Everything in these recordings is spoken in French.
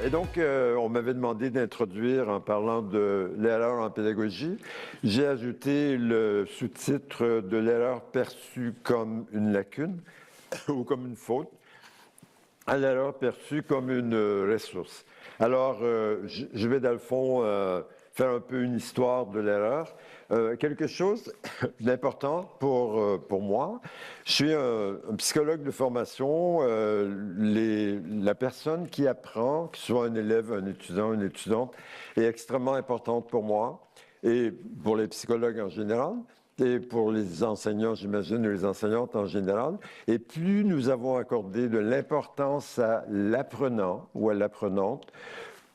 Et donc, on m'avait demandé d'introduire en parlant de l'erreur en pédagogie. J'ai ajouté le sous-titre de l'erreur perçue comme une lacune ou comme une faute à l'erreur perçue comme une ressource. Alors, je vais dans le fond faire un peu une histoire de l'erreur. Quelque chose d'important pour moi. Je suis un psychologue de formation. La personne qui apprend, que ce soit un élève, un étudiant, une étudiante, est extrêmement importante pour moi et pour les psychologues en général. Et pour les enseignants, j'imagine, et les enseignantes en général. Et plus nous avons accordé de l'importance à l'apprenant ou à l'apprenante,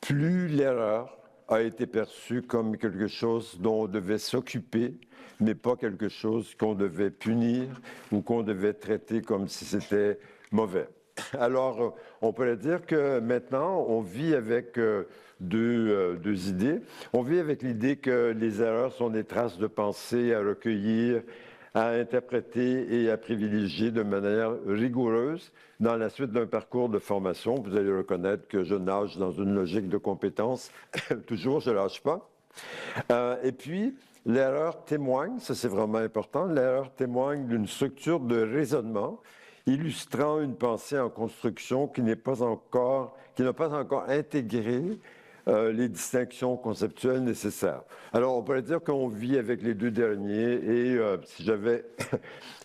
plus l'erreur a été perçue comme quelque chose dont on devait s'occuper, mais pas quelque chose qu'on devait punir ou qu'on devait traiter comme si c'était mauvais. Alors, on pourrait dire que maintenant, on vit avec deux idées. On vit avec l'idée que les erreurs sont des traces de pensée à recueillir, à interpréter et à privilégier de manière rigoureuse dans la suite d'un parcours de formation. Vous allez reconnaître que je nage dans une logique de compétence. Toujours, je ne lâche pas. Et puis, l'erreur témoigne, ça c'est vraiment important, l'erreur témoigne d'une structure de raisonnement illustrant une pensée en construction qui n'a pas encore intégré les distinctions conceptuelles nécessaires. Alors, on pourrait dire qu'on vit avec les deux derniers et si j'avais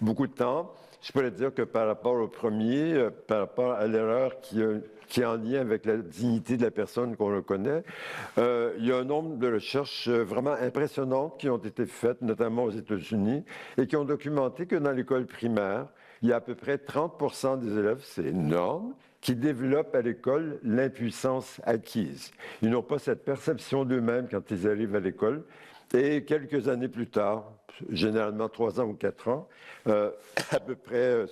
beaucoup de temps, je pourrais dire que par rapport au premier, par rapport à l'erreur qui est en lien avec la dignité de la personne qu'on reconnaît, il y a un nombre de recherches vraiment impressionnantes qui ont été faites, notamment aux États-Unis, et qui ont documenté que dans l'école primaire, il y a à peu près 30% des élèves, c'est énorme, qui développent à l'école l'impuissance acquise. Ils n'ont pas cette perception d'eux-mêmes quand ils arrivent à l'école. Et quelques années plus tard, généralement 3 ans ou 4 ans, à peu près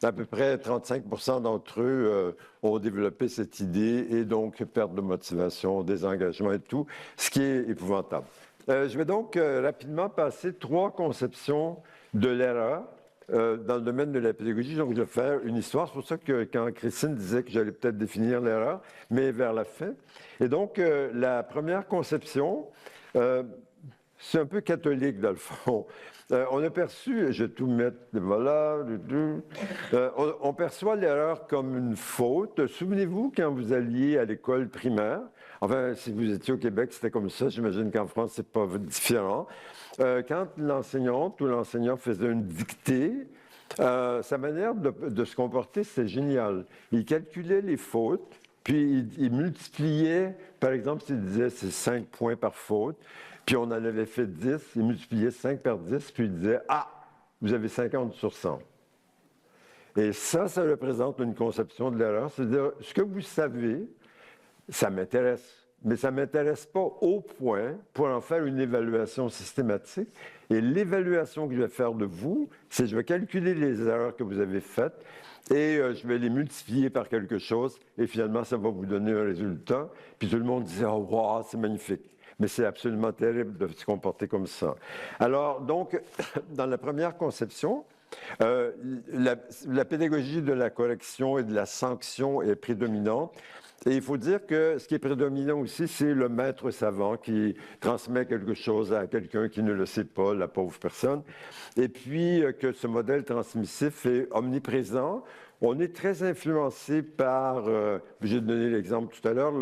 35% d'entre eux ont développé cette idée et donc perte de motivation, désengagement et tout, ce qui est épouvantable. Je vais donc rapidement passer 3 conceptions de l'erreur dans le domaine de la pédagogie. Donc, je vais faire une histoire. C'est pour ça que quand Christine disait que j'allais peut-être définir l'erreur, mais vers la fin. Et donc, la première conception, c'est un peu catholique, dans le fond. On a perçu, je vais tout mettre, voilà, on perçoit l'erreur comme une faute. Souvenez-vous, quand vous alliez à l'école primaire, enfin, si vous étiez au Québec, c'était comme ça, j'imagine qu'en France, c'est pas différent. Quand l'enseignante ou l'enseignant faisait une dictée, sa manière de se comporter, c'était génial. Il calculait les fautes, puis il multipliait, par exemple, s'il disait c'est 5 points par faute, puis on en avait fait 10, il multipliait 5 par 10, puis il disait « Ah, vous avez 50 sur 100 ». Et ça représente une conception de l'erreur. C'est-à-dire, ce que vous savez, ça m'intéresse. Mais ça ne m'intéresse pas au point pour en faire une évaluation systématique. Et l'évaluation que je vais faire de vous, c'est que je vais calculer les erreurs que vous avez faites et je vais les multiplier par quelque chose et finalement, ça va vous donner un résultat. Puis tout le monde disait « Oh, wow, c'est magnifique ». Mais c'est absolument terrible de se comporter comme ça. Alors, donc, dans la première conception, la pédagogie de la correction et de la sanction est prédominante. Et il faut dire que ce qui est prédominant aussi, c'est le maître savant qui transmet quelque chose à quelqu'un qui ne le sait pas, la pauvre personne. Et puis que ce modèle transmissif est omniprésent. On est très influencé par, j'ai donné l'exemple tout à l'heure,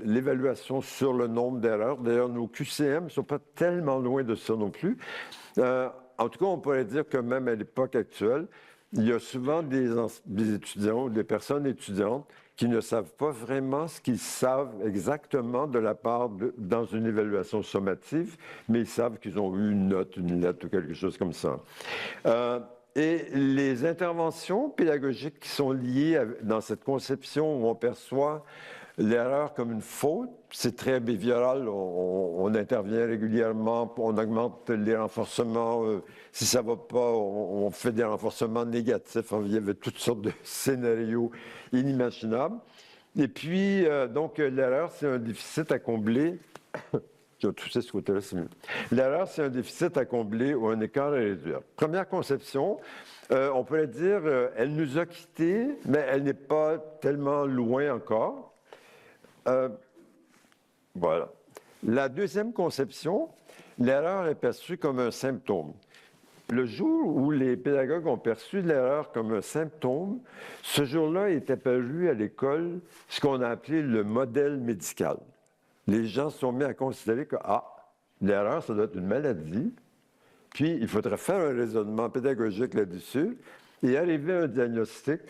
l'évaluation sur le nombre d'erreurs. D'ailleurs, nos QCM ne sont pas tellement loin de ça non plus. En tout cas, on pourrait dire que même à l'époque actuelle, il y a souvent des étudiants ou des personnes étudiantes qui ne savent pas vraiment ce qu'ils savent exactement de la part dans une évaluation sommative, mais ils savent qu'ils ont eu une note, une lettre ou quelque chose comme ça. Et les interventions pédagogiques qui sont liées dans cette conception où on perçoit l'erreur comme une faute, c'est très behavioral. On intervient régulièrement, on augmente les renforcements. Si ça ne va pas, on fait des renforcements négatifs. Il y avait toutes sortes de scénarios inimaginables. Et puis, donc, l'erreur, c'est un déficit à combler. Je vais toucher ce côté-là, c'est mieux. L'erreur, c'est un déficit à combler ou un écart à réduire. Première conception, on pourrait dire, elle nous a quittés, mais elle n'est pas tellement loin encore. Voilà. La deuxième conception, l'erreur est perçue comme un symptôme. Le jour où les pédagogues ont perçu l'erreur comme un symptôme, ce jour-là est apparu à l'école ce qu'on a appelé le modèle médical. Les gens se sont mis à considérer que, l'erreur, ça doit être une maladie, puis il faudrait faire un raisonnement pédagogique là-dessus et arriver à un diagnostic,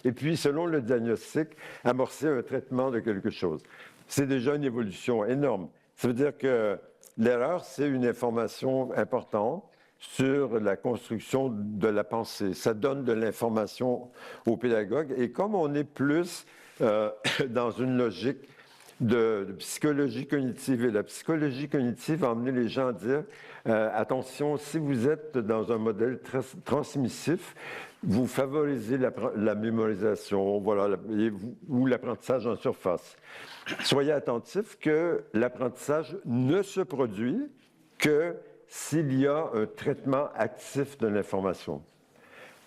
et puis, selon le diagnostic, amorcer un traitement de quelque chose. C'est déjà une évolution énorme. Ça veut dire que l'erreur, c'est une information importante sur la construction de la pensée. Ça donne de l'information aux pédagogues. Et comme on est plus dans une logique de psychologie cognitive, et la psychologie cognitive a amené les gens à dire attention, si vous êtes dans un modèle transmissif, vous favorisez la mémorisation, voilà, ou l'apprentissage en surface. Soyez attentifs que l'apprentissage ne se produit que s'il y a un traitement actif de l'information.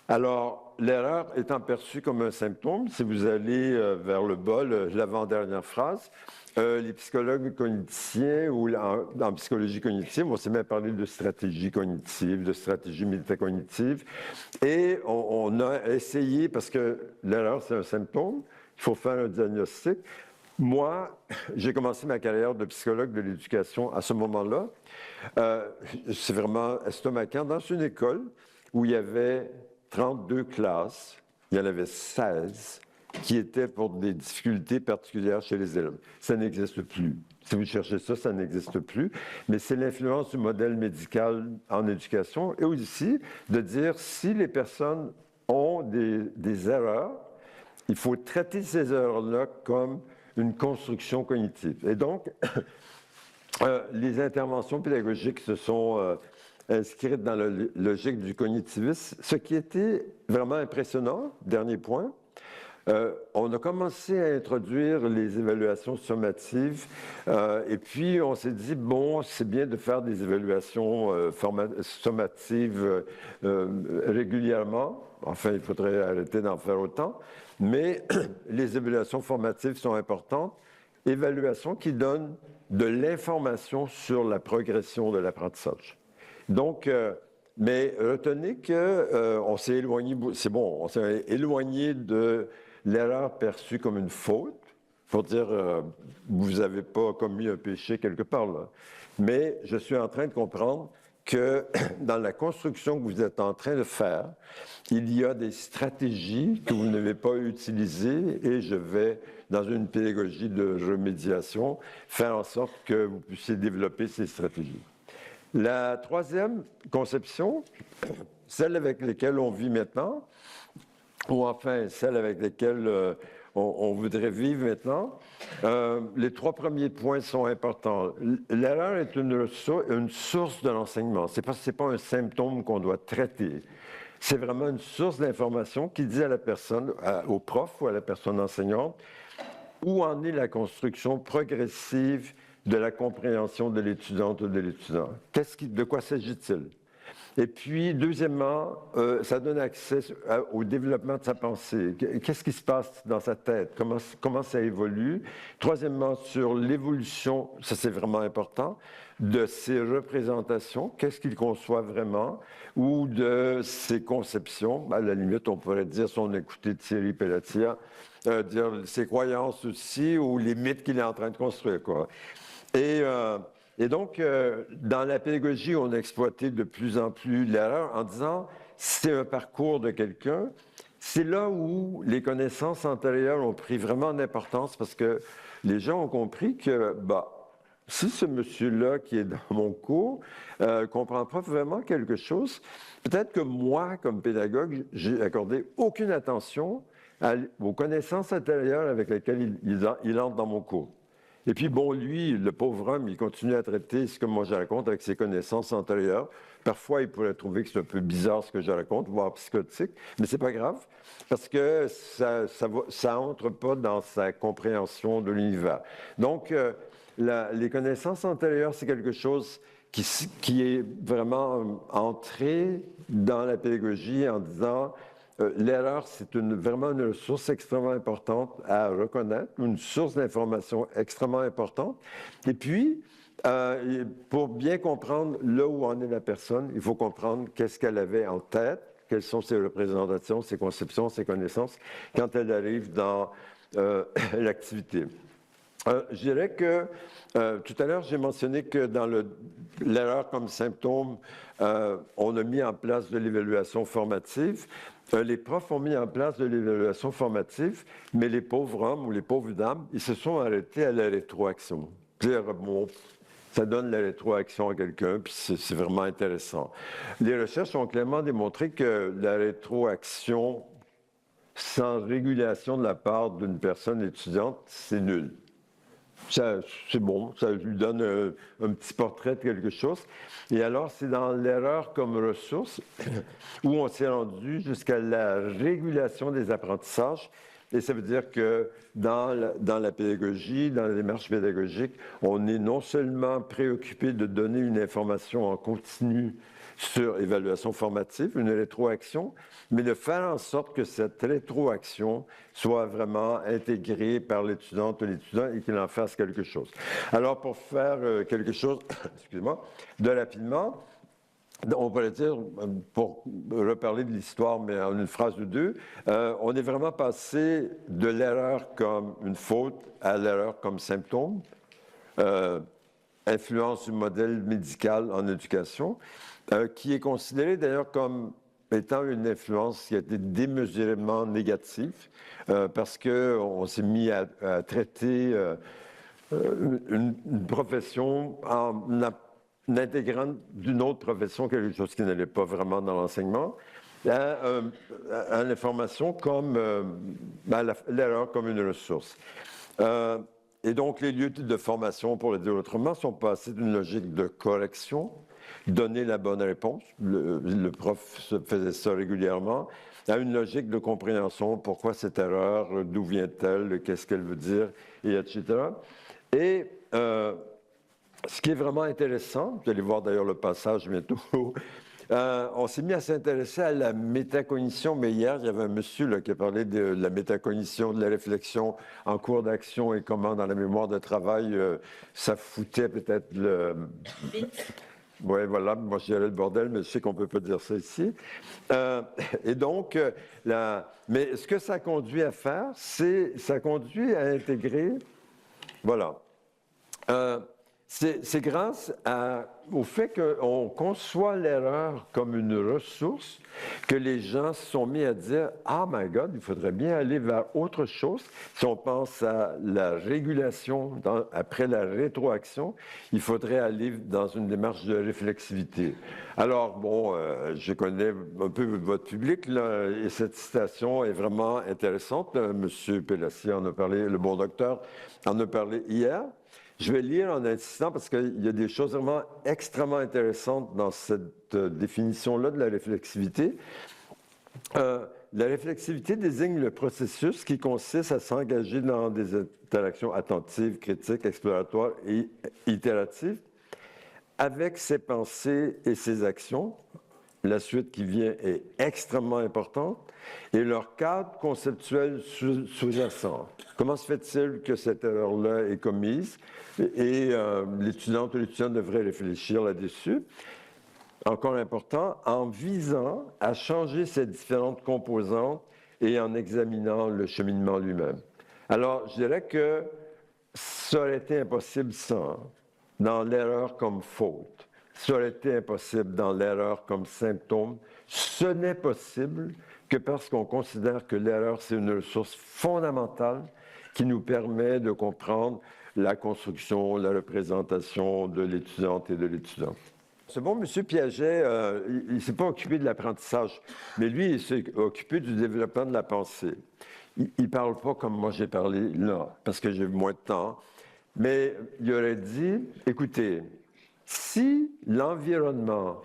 Alors, l'erreur étant perçue comme un symptôme, si vous allez vers le bas, l'avant-dernière phrase, les psychologues cognitiviens ou en psychologie cognitive, on s'est même parlé de stratégie cognitive, de stratégie métacognitive, et on a essayé, parce que l'erreur c'est un symptôme, il faut faire un diagnostic. Moi, j'ai commencé ma carrière de psychologue de l'éducation à ce moment-là. C'est vraiment estomacant. Dans une école où il y avait 32 classes, il y en avait 16 qui étaient pour des difficultés particulières chez les élèves. Ça n'existe plus. Si vous cherchez ça, ça n'existe plus. Mais c'est l'influence du modèle médical en éducation et aussi de dire si les personnes ont des erreurs, il faut traiter ces erreurs-là comme une construction cognitive. Et donc, les interventions pédagogiques se sont inscrites dans la logique du cognitivisme. Ce qui était vraiment impressionnant, dernier point, on a commencé à introduire les évaluations sommatives et puis on s'est dit, bon, c'est bien de faire des évaluations sommatives régulièrement. Enfin, il faudrait arrêter d'en faire autant. Mais les évaluations formatives sont importantes. Évaluations qui donnent de l'information sur la progression de l'apprentissage. Donc, mais retenez qu'on s'est éloigné, c'est bon, on s'est éloigné de l'erreur perçue comme une faute, pour dire, vous n'avez pas commis un péché quelque part là. Mais je suis en train de comprendre que dans la construction que vous êtes en train de faire, il y a des stratégies que vous n'avez pas utilisées et je vais, dans une pédagogie de remédiation, faire en sorte que vous puissiez développer ces stratégies. La troisième conception, celle avec laquelle on vit maintenant, ou enfin celle avec laquelle on voudrait vivre maintenant, les trois premiers points sont importants. L'erreur est une source de l'enseignement. Ce n'est pas un symptôme qu'on doit traiter. C'est vraiment une source d'information qui dit à la personne, au prof ou à la personne enseignante, où en est la construction progressive de la compréhension de l'étudiante ou de l'étudiant. De quoi s'agit-il? Et puis, deuxièmement, ça donne accès au développement de sa pensée. Qu'est-ce qui se passe dans sa tête? Comment ça évolue? Troisièmement, sur l'évolution, ça c'est vraiment important, de ses représentations. Qu'est-ce qu'il conçoit vraiment? Ou de ses conceptions. À la limite, on pourrait dire, si on écoutait Thierry Pelletier, dire ses croyances aussi ou les mythes qu'il est en train de construire, quoi. Et donc, dans la pédagogie, on a exploité de plus en plus l'erreur en disant, c'est un parcours de quelqu'un. C'est là où les connaissances antérieures ont pris vraiment d'importance parce que les gens ont compris que, si ce monsieur-là qui est dans mon cours ne comprend pas vraiment quelque chose, peut-être que moi, comme pédagogue, j'ai accordé aucune attention aux connaissances antérieures avec lesquelles il entre dans mon cours. Et puis, bon, lui, le pauvre homme, il continue à traiter ce que moi je raconte avec ses connaissances antérieures. Parfois, il pourrait trouver que c'est un peu bizarre ce que je raconte, voire psychotique, mais c'est pas grave, parce que ça entre pas dans sa compréhension de l'univers. Donc, les connaissances antérieures, c'est quelque chose qui est vraiment entré dans la pédagogie en disant l'erreur, c'est vraiment une ressource extrêmement importante à reconnaître, une source d'information extrêmement importante. Et puis, pour bien comprendre là où en est la personne, il faut comprendre qu'est-ce qu'elle avait en tête, quelles sont ses représentations, ses conceptions, ses connaissances, quand elle arrive dans l'activité. Je dirais que tout à l'heure, j'ai mentionné que dans l'erreur comme symptôme, on a mis en place de l'évaluation formative. Les profs ont mis en place de l'évaluation formative, mais les pauvres hommes ou les pauvres dames, ils se sont arrêtés à la rétroaction. C'est-à-dire, bon, ça donne la rétroaction à quelqu'un, puis c'est vraiment intéressant. Les recherches ont clairement démontré que la rétroaction sans régulation de la part d'une personne étudiante, c'est nul. C'est bon, ça lui donne un petit portrait de quelque chose. Et alors, c'est dans l'erreur comme ressource où on s'est rendu jusqu'à la régulation des apprentissages. Et ça veut dire que dans la pédagogie, dans la démarche pédagogique, on est non seulement préoccupé de donner une information en continu sur évaluation formative, une rétroaction, mais de faire en sorte que cette rétroaction soit vraiment intégrée par l'étudiante ou l'étudiant et qu'il en fasse quelque chose. Alors, pour faire quelque chose, excusez-moi, de rapidement, on pourrait dire, pour reparler de l'histoire, mais en une phrase ou deux, on est vraiment passé de l'erreur comme une faute à l'erreur comme symptôme, influence du modèle médical en éducation, qui est considéré d'ailleurs comme étant une influence qui a été démesurément négative, parce qu'on s'est mis à traiter une profession en intégrant d'une autre profession quelque chose qui n'allait pas vraiment dans l'enseignement, à l'information comme l'erreur comme une ressource. Et donc, les lieux de formation, pour le dire autrement, sont passés d'une logique de correction, donner la bonne réponse, le prof faisait ça régulièrement, à une logique de compréhension, pourquoi cette erreur, d'où vient-elle, qu'est-ce qu'elle veut dire, et etc. Et ce qui est vraiment intéressant, vous allez voir d'ailleurs le passage bientôt, on s'est mis à s'intéresser à la métacognition, mais hier, il y avait un monsieur là, qui a parlé de la métacognition, de la réflexion en cours d'action et comment dans la mémoire de travail, ça foutait peut-être le... Oui, voilà, moi je dirais le bordel, mais je sais qu'on ne peut pas dire ça ici. Et donc, mais ce que ça conduit à faire, ça conduit à intégrer, voilà. C'est grâce au fait qu'on conçoit l'erreur comme une ressource que les gens se sont mis à dire « Ah, my God, il faudrait bien aller vers autre chose. » Si on pense à la régulation, après la rétroaction, il faudrait aller dans une démarche de réflexivité. Alors, bon, je connais un peu votre public, là, et cette citation est vraiment intéressante. Monsieur Pélassier en a parlé, le bon docteur en a parlé hier. Je vais lire en insistant parce qu'il y a des choses vraiment extrêmement intéressantes dans cette définition-là de la réflexivité. La réflexivité désigne le processus qui consiste à s'engager dans des interactions attentives, critiques, exploratoires et itératives avec ses pensées et ses actions. La suite qui vient est extrêmement importante et leur cadre conceptuel sous-jacent. Comment se fait-il que cette erreur-là est commise? Et l'étudiante ou l'étudiant devrait réfléchir là-dessus. Encore important, en visant à changer ces différentes composantes et en examinant le cheminement lui-même. Alors, je dirais que ça aurait été impossible sans, dans l'erreur comme faute. Ça aurait été impossible dans l'erreur comme symptôme. Ce n'est possible que parce qu'on considère que l'erreur, c'est une ressource fondamentale qui nous permet de comprendre la construction, la représentation de l'étudiante et de l'étudiant. Ce bon monsieur Piaget, il ne s'est pas occupé de l'apprentissage, mais lui, il s'est occupé du développement de la pensée. Il ne parle pas comme moi j'ai parlé là, parce que j'ai moins de temps, mais il aurait dit, écoutez, si l'environnement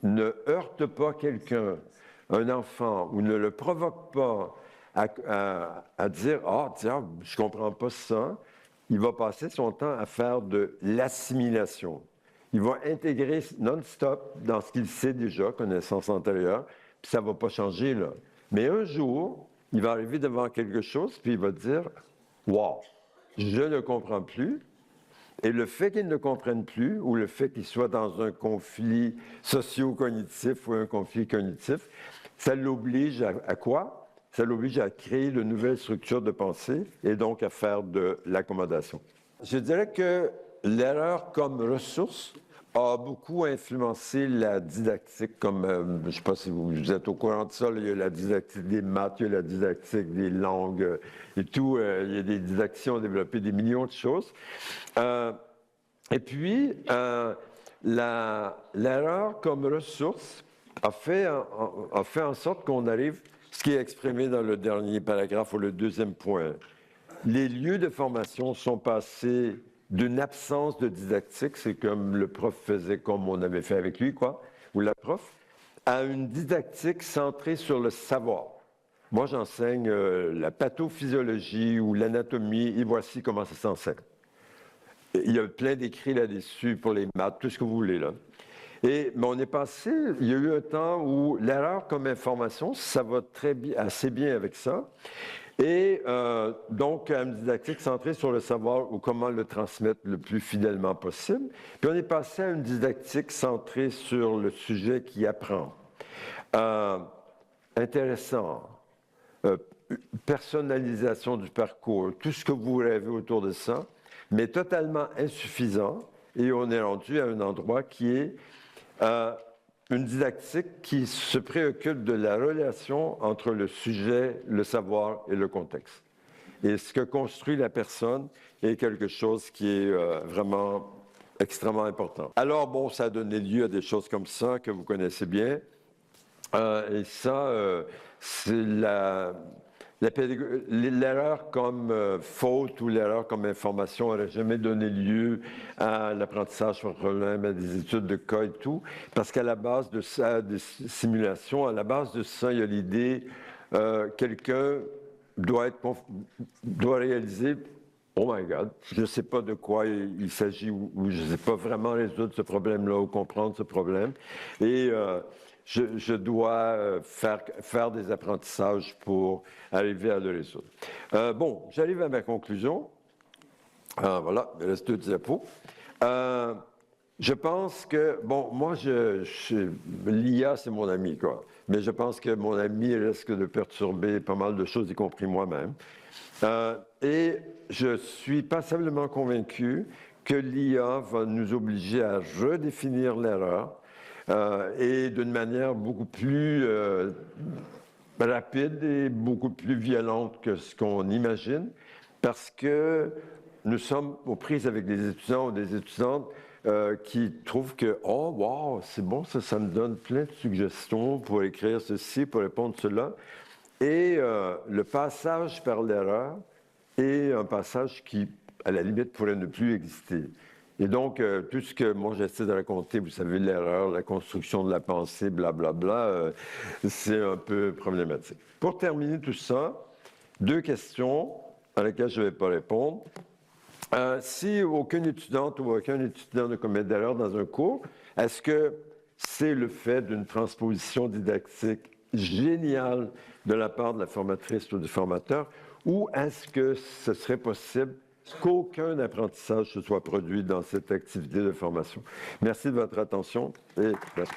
ne heurte pas quelqu'un, un enfant, ou ne le provoque pas à dire « Ah, tiens, je ne comprends pas ça », il va passer son temps à faire de l'assimilation. Il va intégrer non-stop dans ce qu'il sait déjà, connaissance antérieure, puis ça ne va pas changer, là. Mais un jour, il va arriver devant quelque chose, puis il va dire « Wow, je ne comprends plus ». Et le fait qu'il ne comprenne plus, ou le fait qu'il soit dans un conflit socio-cognitif ou un conflit cognitif, ça l'oblige à quoi? Ça l'oblige à créer de nouvelles structures de pensée et donc à faire de l'accommodation. Je dirais que l'erreur comme ressource a beaucoup influencé la didactique, comme, je ne sais pas si vous êtes au courant de ça, là, il y a la didactique des maths, il y a la didactique des langues et tout. Il y a des didactiques qui ont développé des millions de choses. Et puis, l'erreur comme ressource a fait en sorte qu'on arrive, ce qui est exprimé dans le dernier paragraphe ou le deuxième point. Les lieux de formation sont passés d'une absence de didactique, c'est comme le prof faisait comme on avait fait avec lui, quoi, ou la prof, à une didactique centrée sur le savoir. Moi, j'enseigne la pathophysiologie ou l'anatomie, et voici comment ça s'enseigne. Il y a plein d'écrits là-dessus pour les maths, tout ce que vous voulez, là. Mais on est passé, il y a eu un temps où l'erreur comme information, ça va assez bien avec ça. Et donc, une didactique centrée sur le savoir ou comment le transmettre le plus fidèlement possible. Puis on est passé à une didactique centrée sur le sujet qui apprend. Intéressant. Personnalisation du parcours, tout ce que vous rêvez autour de ça, mais totalement insuffisant. Et on est rendu à un endroit qui est une didactique qui se préoccupe de la relation entre le sujet, le savoir et le contexte. Et ce que construit la personne est quelque chose qui est vraiment extrêmement important. Alors, bon, ça a donné lieu à des choses comme ça que vous connaissez bien. Et ça, c'est l'erreur comme faute ou l'erreur comme information n'aurait jamais donné lieu à l'apprentissage par problème, à des études de cas et tout, parce qu'à la base de ça, des simulations, à la base de ça, il y a l'idée quelqu'un doit réaliser « Oh my God, je ne sais pas de quoi il s'agit ou je ne sais pas vraiment résoudre ce problème-là ou comprendre ce problème. » Et je dois faire des apprentissages pour arriver à le résoudre. Bon, j'arrive à ma conclusion. Voilà, il reste 2 diapos. Je pense que, bon, moi, l'IA, c'est mon ami, quoi. Mais je pense que mon ami risque de perturber pas mal de choses, y compris moi-même. Et je suis passablement convaincu que l'IA va nous obliger à redéfinir l'erreur, et d'une manière beaucoup plus rapide et beaucoup plus violente que ce qu'on imagine, parce que nous sommes aux prises avec des étudiants ou des étudiantes qui trouvent que « Oh, wow, c'est bon, ça me donne plein de suggestions pour écrire ceci, pour répondre à cela. » Et le passage par l'erreur est un passage qui, à la limite, pourrait ne plus exister. Et donc, tout ce que moi j'essaie de raconter, vous savez, l'erreur, la construction de la pensée, blablabla, c'est un peu problématique. Pour terminer tout ça, 2 questions à lesquelles je ne vais pas répondre. Si aucune étudiante ou aucun étudiant ne commet d'erreur dans un cours, est-ce que c'est le fait d'une transposition didactique géniale de la part de la formatrice ou du formateur, ou est-ce que ce serait possible qu'aucun apprentissage se soit produit dans cette activité de formation? Merci de votre attention et merci.